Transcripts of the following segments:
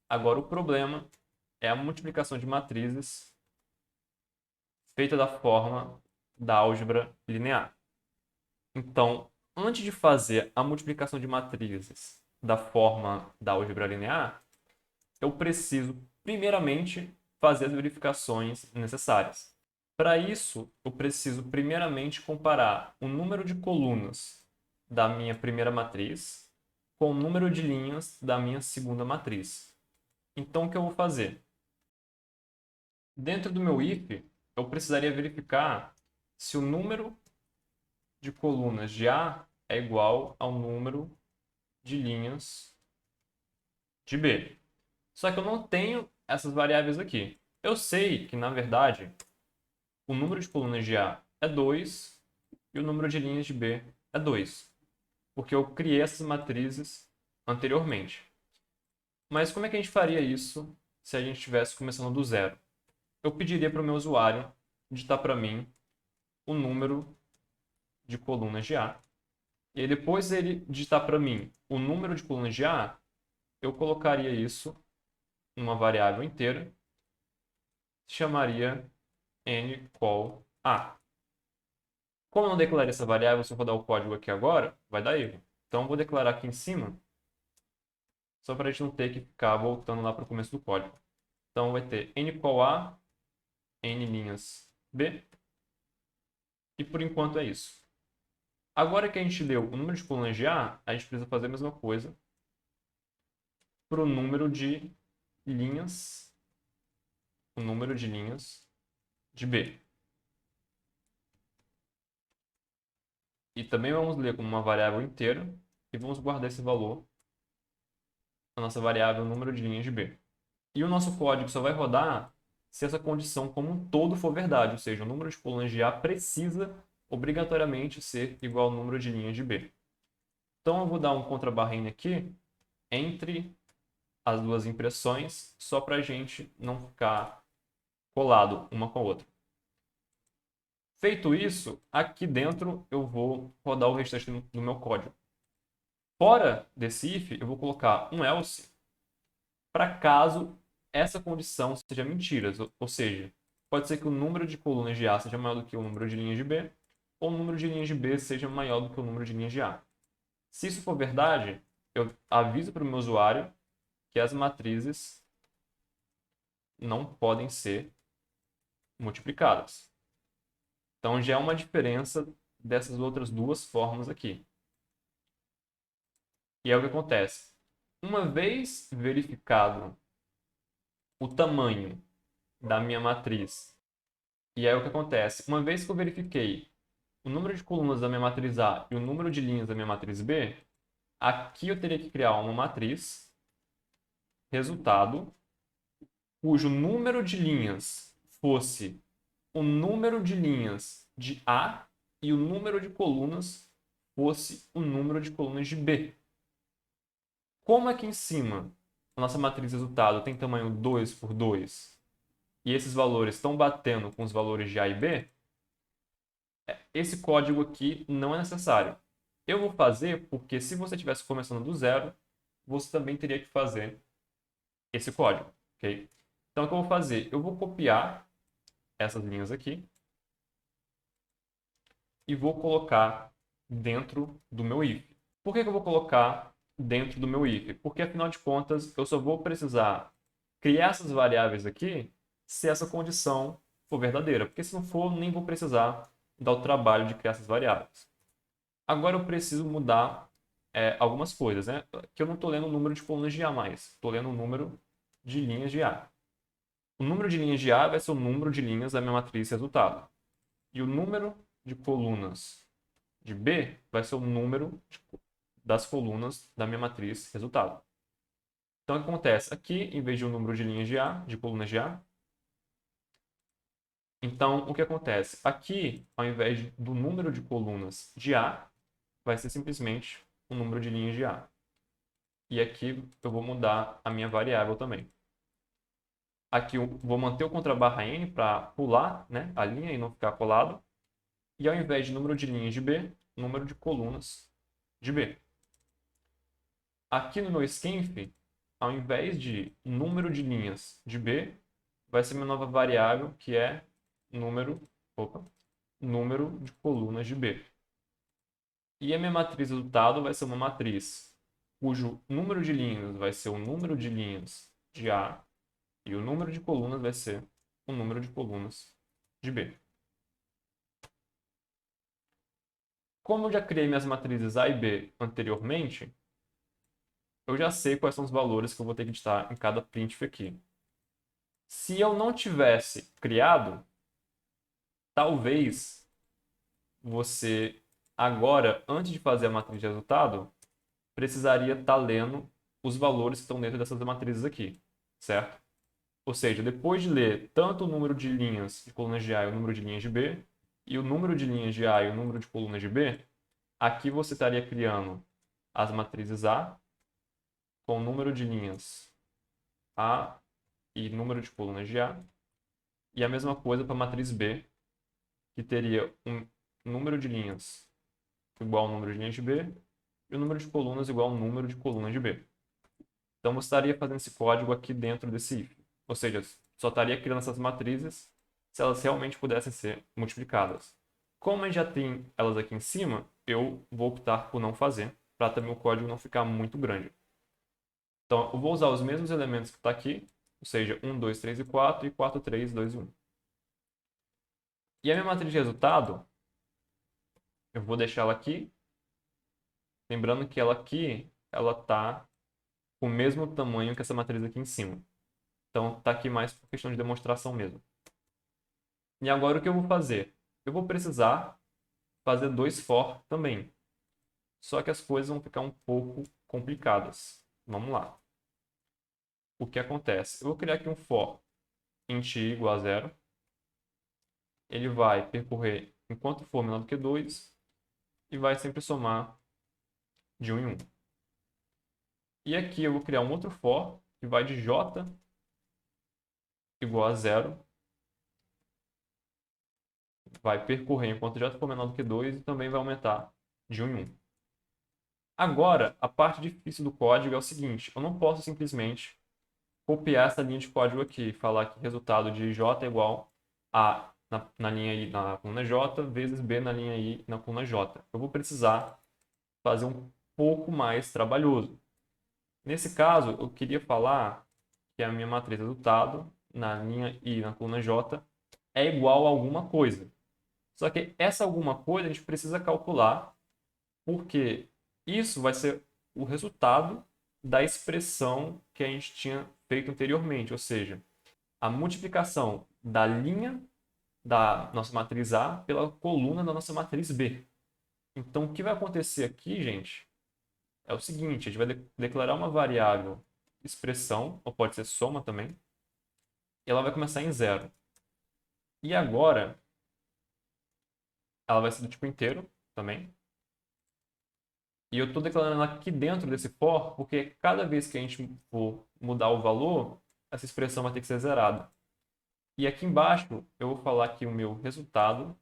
Agora, o problema é a multiplicação de matrizes feita da forma da álgebra linear. Então, antes de fazer a multiplicação de matrizes da forma da álgebra linear, eu preciso, primeiramente, fazer as verificações necessárias. Para isso, eu preciso, primeiramente, comparar o número de colunas da minha primeira matriz com o número de linhas da minha segunda matriz. Então, o que eu vou fazer? Dentro do meu if, eu precisaria verificar se o número de colunas de A é igual ao número de linhas de B. Só que eu não tenho essas variáveis aqui. Eu sei que, na verdade, o número de colunas de A é 2 e o número de linhas de B é 2, porque eu criei essas matrizes anteriormente. Mas como é que a gente faria isso se a gente estivesse começando do zero? Eu pediria para o meu usuário digitar para mim o número de colunas de A. E aí, depois ele digitar para mim o número de colunas de A, eu colocaria isso numa variável inteira, chamaria nCall A. Como eu não declarei essa variável, se eu rodar o código aqui agora, vai dar erro. Então eu vou declarar aqui em cima, só para a gente não ter que ficar voltando lá para o começo do código. Então vai ter nCall A, n linhas B, e por enquanto é isso. Agora que a gente deu o número de colunas de A, a gente precisa fazer a mesma coisa para o número de linhas, o número de linhas de B. E também vamos ler como uma variável inteira e vamos guardar esse valor na nossa variável número de linhas de B. E o nosso código só vai rodar se essa condição como um todo for verdade, ou seja, o número de colunas de A precisa obrigatoriamente ser igual ao número de linhas de B. Então eu vou dar um contrabarrinho aqui entre as duas impressões, só para a gente não ficar colado uma com a outra. Feito isso, aqui dentro eu vou rodar o restante do meu código. Fora desse if, eu vou colocar um else para caso essa condição seja mentira. Ou seja, pode ser que o número de colunas de A seja maior do que o número de linhas de B, ou o número de linhas de B seja maior do que o número de linhas de A. Se isso for verdade, eu aviso para o meu usuário que as matrizes não podem ser multiplicadas. Então já é uma diferença dessas outras duas formas aqui. E é o que acontece. Uma vez verificado o tamanho da minha matriz, e aí o que acontece? Uma vez que eu verifiquei o número de colunas da minha matriz A e o número de linhas da minha matriz B, aqui eu teria que criar uma matriz, resultado, cujo número de linhas fosse o número de linhas de A e o número de colunas fosse o número de colunas de B. Como aqui em cima a nossa matriz resultado tem tamanho 2 por 2 e esses valores estão batendo com os valores de A e B, esse código aqui não é necessário. Eu vou fazer porque se você estivesse começando do zero, você também teria que fazer esse código, ok? Então, o que eu vou fazer? Eu vou copiar essas linhas aqui e vou colocar dentro do meu if. Por que eu vou colocar dentro do meu if? Porque, afinal de contas, eu só vou precisar criar essas variáveis aqui se essa condição for verdadeira. Porque se não for, nem vou precisar dar o trabalho de criar essas variáveis. Agora eu preciso mudar algumas coisas, né? Que eu não estou lendo o número de colunas de A mais. Estou lendo o número de linhas de A. O número de linhas de A vai ser o número de linhas da minha matriz resultado. E o número de colunas de B vai ser o número das colunas da minha matriz resultado. Então, o que acontece? Aqui, em vez de um número de linhas de A, de colunas de A, então, o que acontece? Aqui, ao invés do número de colunas de A, vai ser simplesmente o número de linhas de A. E aqui eu vou mudar a minha variável também. Aqui eu vou manter o contrabarra N para pular, né, a linha e não ficar colado. E ao invés de número de linhas de B, número de colunas de B. Aqui no meu skinf, ao invés de número de linhas de B, vai ser uma nova variável que é número de colunas de B. E a minha matriz resultado vai ser uma matriz cujo número de linhas vai ser o número de linhas de A e o número de colunas vai ser o número de colunas de B. Como eu já criei minhas matrizes A e B anteriormente, eu já sei quais são os valores que eu vou ter que digitar em cada printf aqui. Se eu não tivesse criado, talvez você agora, antes de fazer a matriz de resultado, precisaria estar lendo os valores que estão dentro dessas matrizes aqui, certo? Ou seja, depois de ler tanto o número de linhas de colunas de A e o número de linhas de B, e o número de linhas de A e o número de colunas de B, aqui você estaria criando as matrizes A com o número de linhas A e número de colunas de A, e a mesma coisa para a matriz B, que teria um número de linhas igual ao número de linhas de B e o número de colunas igual ao número de colunas de B. Então, você estaria fazendo esse código aqui dentro desse if. Ou seja, só estaria criando essas matrizes se elas realmente pudessem ser multiplicadas. Como a gente já tem elas aqui em cima, eu vou optar por não fazer, para também o código não ficar muito grande. Então, eu vou usar os mesmos elementos que está aqui, ou seja, 1, 2, 3 e 4, e 4, 3, 2 e 1. E a minha matriz de resultado, eu vou deixar ela aqui. Lembrando que ela aqui, ela está com o mesmo tamanho que essa matriz aqui em cima. Então, está aqui mais por questão de demonstração mesmo. E agora o que eu vou fazer? Eu vou precisar fazer 2 for também. Só que as coisas vão ficar um pouco complicadas. Vamos lá. O que acontece? Eu vou criar aqui um for int i igual a 0. Ele vai percorrer enquanto for menor do que 2 e vai sempre somar de 1 em 1. E aqui eu vou criar um outro for que vai de j igual a 0. Vai percorrer enquanto j for menor do que 2 e também vai aumentar de 1 em 1. Agora, a parte difícil do código é o seguinte: eu não posso simplesmente copiar essa linha de código aqui, falar que resultado de j é igual a na linha i na coluna j vezes b na linha i na coluna j. Eu vou precisar fazer um pouco mais trabalhoso. Nesse caso, eu queria falar que a minha matriz resultado na linha i na coluna j é igual a alguma coisa. Só que essa alguma coisa a gente precisa calcular, porque isso vai ser o resultado da expressão que a gente tinha feito anteriormente, ou seja, a multiplicação da linha da nossa matriz A pela coluna da nossa matriz B. Então, o que vai acontecer aqui, gente, é o seguinte: a gente vai declarar uma variável expressão, ou pode ser soma também, e ela vai começar em 0. E agora, ela vai ser do tipo inteiro também. E eu estou declarando aqui dentro desse for, porque cada vez que a gente for mudar o valor, essa expressão vai ter que ser zerada. E aqui embaixo, eu vou falar que o meu resultado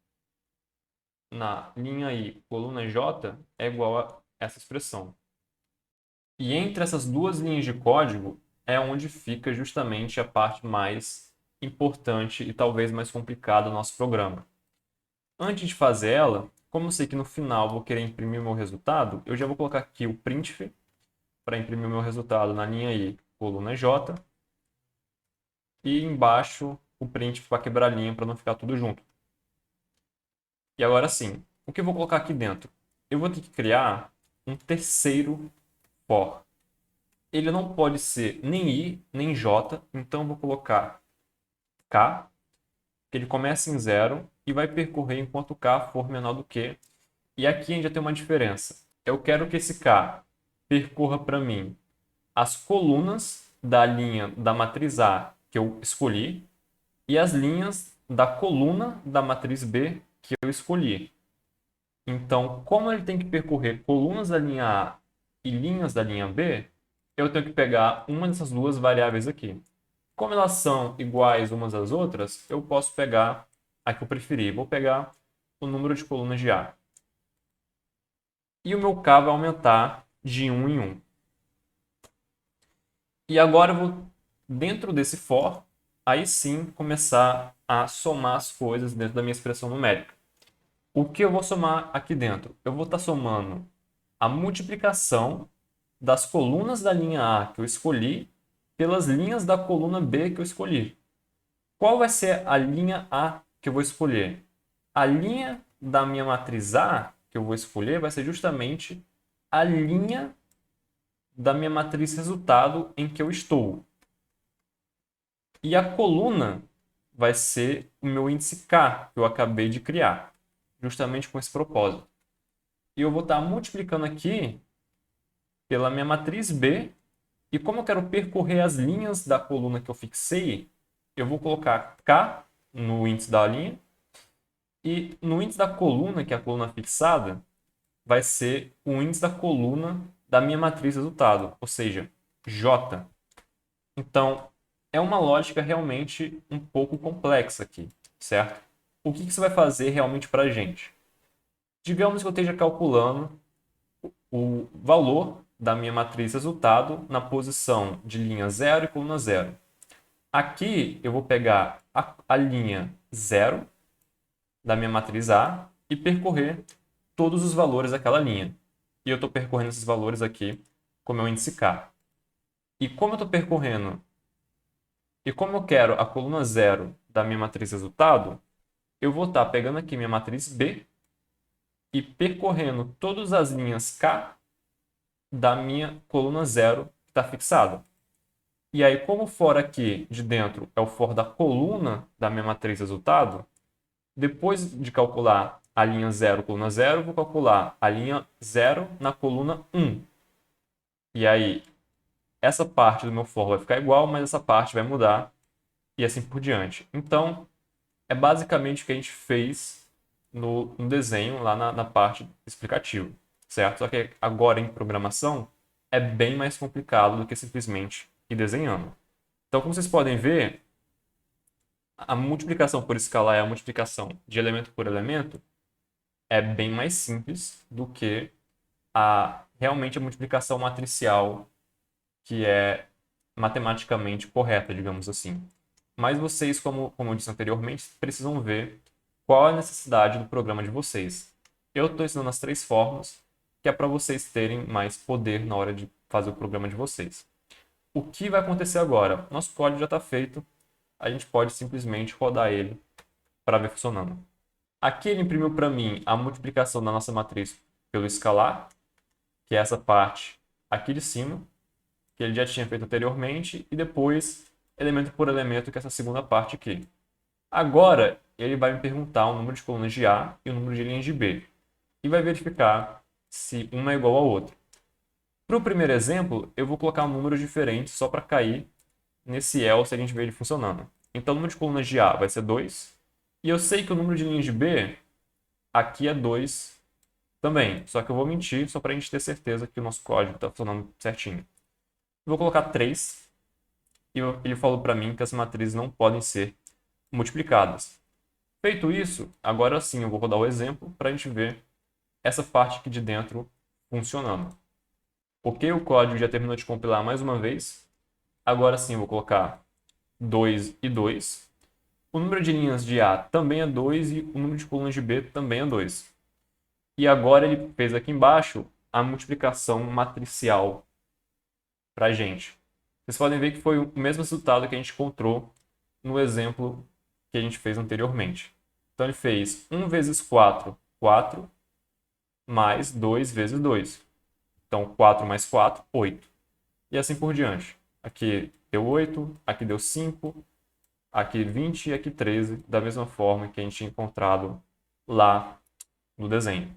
na linha i, coluna j, é igual a essa expressão. E entre essas duas linhas de código é onde fica justamente a parte mais importante e talvez mais complicada do nosso programa. Antes de fazer ela, como eu sei que no final eu vou querer imprimir o meu resultado, eu já vou colocar aqui o printf para imprimir o meu resultado na linha i, coluna j, e embaixo o printf para quebrar a linha para não ficar tudo junto. E agora sim, o que eu vou colocar aqui dentro? Eu vou ter que criar um terceiro for. Ele não pode ser nem i, nem j, então eu vou colocar k, que ele começa em 0 e vai percorrer enquanto k for menor do que. E aqui a gente já tem uma diferença. Eu quero que esse k percorra para mim as colunas da linha da matriz A que eu escolhi e as linhas da coluna da matriz B que eu escolhi. Então, como ele tem que percorrer colunas da linha A e linhas da linha B, eu tenho que pegar uma dessas duas variáveis aqui. Como elas são iguais umas às outras, eu posso pegar a que eu preferir. Vou pegar o número de colunas de A. E o meu K vai aumentar de 1 em 1. E agora eu vou, dentro desse for, aí sim começar a somar as coisas dentro da minha expressão numérica. O que eu vou somar aqui dentro? Eu vou estar somando a multiplicação das colunas da linha A que eu escolhi pelas linhas da coluna B que eu escolhi. Qual vai ser a linha A que eu vou escolher? A linha da minha matriz A que eu vou escolher vai ser justamente a linha da minha matriz resultado em que eu estou. E a coluna vai ser o meu índice K que eu acabei de criar, justamente com esse propósito. E eu vou estar multiplicando aqui pela minha matriz B. E como eu quero percorrer as linhas da coluna que eu fixei, eu vou colocar K no índice da linha. E no índice da coluna, que é a coluna fixada, vai ser o índice da coluna da minha matriz resultado, ou seja, J. Então, é uma lógica realmente um pouco complexa aqui, certo? O que isso vai fazer realmente para a gente? Digamos que eu esteja calculando o valor da minha matriz resultado na posição de linha 0 e coluna 0. Aqui eu vou pegar a linha 0 da minha matriz A e percorrer todos os valores daquela linha. E eu estou percorrendo esses valores aqui com o meu índice K. E como eu estou percorrendo, e como eu quero a coluna 0 da minha matriz resultado, eu vou estar pegando aqui minha matriz B e percorrendo todas as linhas K da minha coluna 0 que está fixada. E aí, como o for aqui de dentro é o for da coluna da minha matriz resultado, depois de calcular a linha 0, coluna 0, eu vou calcular a linha 0 na coluna 1. E aí, essa parte do meu for vai ficar igual, mas essa parte vai mudar e assim por diante. Então, é basicamente o que a gente fez no desenho, lá na parte explicativa, certo? Só que agora em programação é bem mais complicado do que simplesmente ir desenhando. Então, como vocês podem ver, a multiplicação por escalar e a multiplicação de elemento por elemento é bem mais simples do que realmente a multiplicação matricial, que é matematicamente correta, digamos assim. Mas vocês, como eu disse anteriormente, precisam ver qual é a necessidade do programa de vocês. Eu estou ensinando as 3 formas, que é para vocês terem mais poder na hora de fazer o programa de vocês. O que vai acontecer agora? Nosso código já está feito, a gente pode simplesmente rodar ele para ver funcionando. Aqui ele imprimiu para mim a multiplicação da nossa matriz pelo escalar, que é essa parte aqui de cima, que ele já tinha feito anteriormente, e depois elemento por elemento, que é essa segunda parte aqui. Agora, ele vai me perguntar o número de colunas de A e o número de linhas de B, e vai verificar se uma é igual ao outro. Para o primeiro exemplo, eu vou colocar um número diferente só para cair nesse else e a gente ver ele funcionando. Então, o número de colunas de A vai ser 2, e eu sei que o número de linhas de B aqui é 2 também, só que eu vou mentir só para a gente ter certeza que o nosso código está funcionando certinho. Vou colocar 3 e ele falou para mim que as matrizes não podem ser multiplicadas. Feito isso, agora sim eu vou rodar o exemplo para a gente ver essa parte aqui de dentro funcionando. Ok, o código já terminou de compilar mais uma vez. Agora sim eu vou colocar 2 e 2. O número de linhas de A também é 2 e o número de colunas de B também é 2. E agora ele fez aqui embaixo a multiplicação matricial para a gente. Vocês podem ver que foi o mesmo resultado que a gente encontrou no exemplo que a gente fez anteriormente. Então ele fez 1 vezes 4, 4, mais 2 vezes 2. Então 4 mais 4, 8. E assim por diante. Aqui deu 8, aqui deu 5, aqui 20 e aqui 13, da mesma forma que a gente tinha encontrado lá no desenho.